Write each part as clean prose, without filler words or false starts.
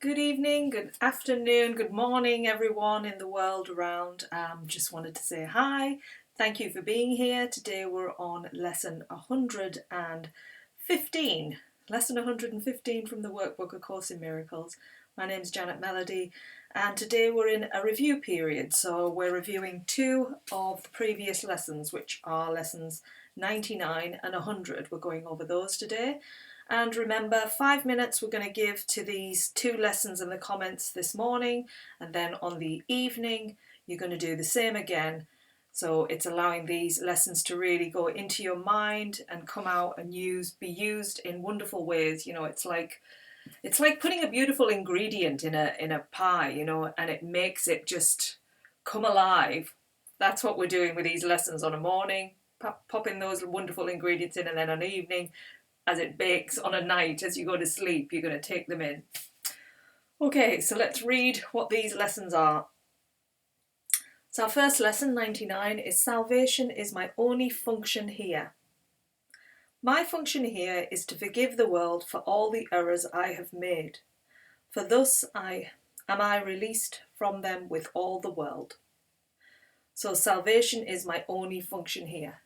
Good evening, good afternoon, good morning, everyone in the world around. Just wanted to say hi. Thank you for being here. Today we're on lesson 115. Lesson 115 from the Workbook, A Course in Miracles. My name's Janet Melody, and today we're in a review period. So we're reviewing two of the previous lessons, which are lessons 99 and 100. We're going over those today. And remember, 5 minutes we're going to give to these two lessons in the comments this morning, and then on the evening you're going to do the same again. So it's allowing these lessons to really go into your mind and come out and be used in wonderful ways. You know, it's like putting a beautiful ingredient in a pie, you know, and it makes it just come alive. That's what we're doing with these lessons on a morning, popping those wonderful ingredients in, and then on the evening, as it bakes on a night, as you go to sleep, you're going to take them in. Okay, so let's read what these lessons are. So our first lesson, 99, is Salvation is my only function here. My function here is to forgive the world for all the errors I have made, for thus am I released from them with all the world. So salvation is my only function here.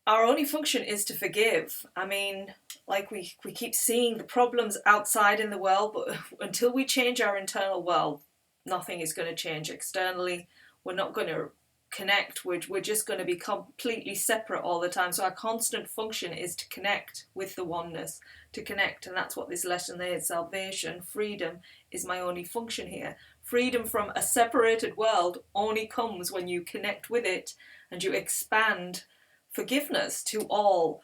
Our only function is to forgive. I mean, like we keep seeing the problems outside in the world, but until we change our internal world, nothing is going to change externally. We're not going to connect. We're just going to be completely separate all the time. So our constant function is to connect with the oneness, to connect. And that's what this lesson is. Salvation, freedom is my only function here. Freedom from a separated world only comes when you connect with it and you expand forgiveness to all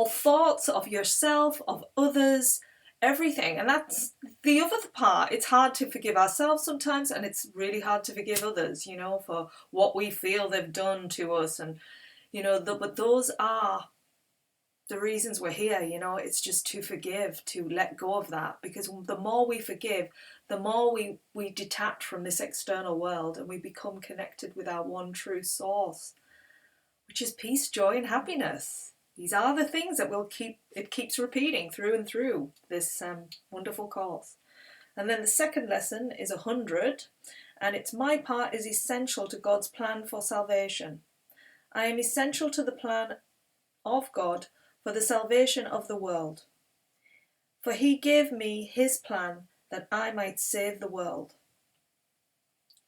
thoughts of yourself, of others, everything. And that's the other part. It's hard to forgive ourselves sometimes, and it's really hard to forgive others, you know, for what we feel they've done to us. And you know, but those are the reasons we're here, you know. It's just to forgive, to let go of that, because the more we forgive, the more we detach from this external world and we become connected with our one true source, which is peace, joy, and happiness. These are the things that it keeps repeating through and through this wonderful course. And then the second lesson is 100, and it's my part is essential to God's plan for salvation. I am essential to the plan of God for the salvation of the world. For he gave me his plan that I might save the world.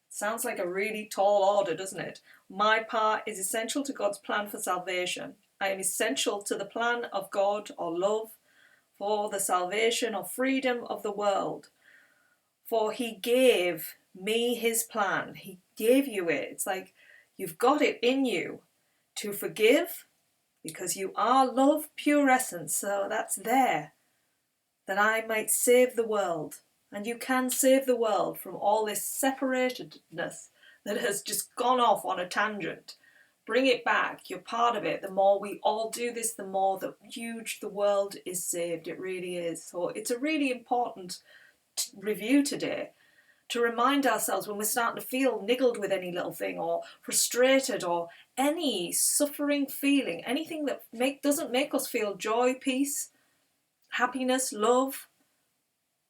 Sounds like a really tall order, doesn't it? My part is essential to God's plan for salvation. I am essential to the plan of God or love for the salvation or freedom of the world. For he gave me his plan. He gave you it. It's like you've got it in you to forgive because you are love, pure essence. So that's there. That I might save the world. And you can save the world from all this separatedness that has just gone off on a tangent. Bring it back. You're part of it. The more we all do this, the more huge the world is saved. It really is. So it's a really important review today to remind ourselves when we're starting to feel niggled with any little thing or frustrated or any suffering feeling, anything that doesn't make us feel joy, peace, happiness, love.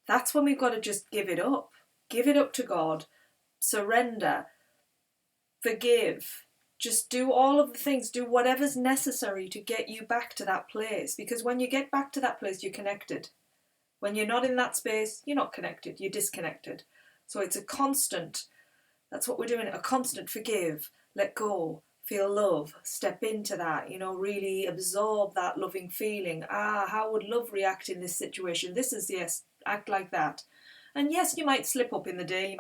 That's when we've got to just give it up. Give it up to God. Surrender. Forgive. Just do all of the things. Do whatever's necessary to get you back to that place. Because when you get back to that place, you're connected. When you're not in that space, you're not connected. You're disconnected. So it's a constant. That's what we're doing. A constant forgive. Let go. Feel love. Step into that. You know, really absorb that loving feeling. How would love react in this situation? This is yes. Act like that. And yes, you might slip up in the day,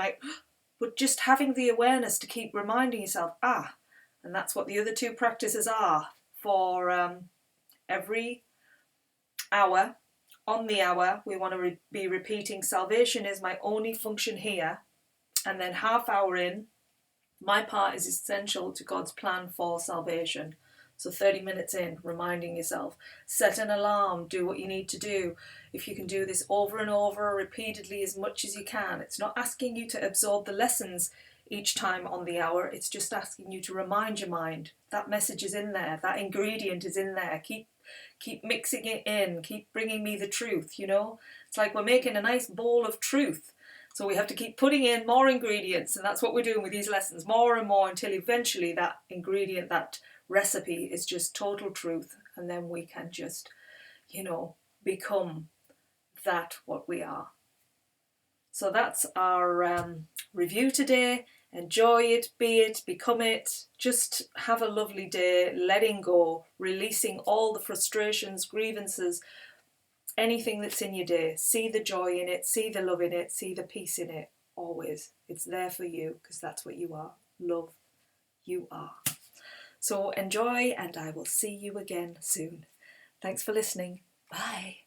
but just having the awareness to keep reminding yourself, and that's what the other two practices are for every hour. On the hour, we want to be repeating, salvation is my only function here. And then half hour in, my part is essential to God's plan for salvation. So 30 minutes in, reminding yourself, set an alarm, do what you need to do. If you can do this over and over, repeatedly as much as you can. It's not asking you to absorb the lessons each time on the hour. It's just asking you to remind your mind. That message is in there. That ingredient is in there. keep mixing it in, keep bringing me the truth, you know. It's like we're making a nice bowl of truth. So we have to keep putting in more ingredients, and that's what we're doing with these lessons, more and more, until eventually that ingredient, that recipe is just total truth, and then we can just, you know, become that what we are. So that's our review today. Enjoy it, be it, become it. Just have a lovely day, letting go, releasing all the frustrations, grievances, anything that's in your day. See the joy in it, see the love in it, see the peace in it, always. It's there for you, because that's what you are. Love, you are. So enjoy, and I will see you again soon. Thanks for listening. Bye.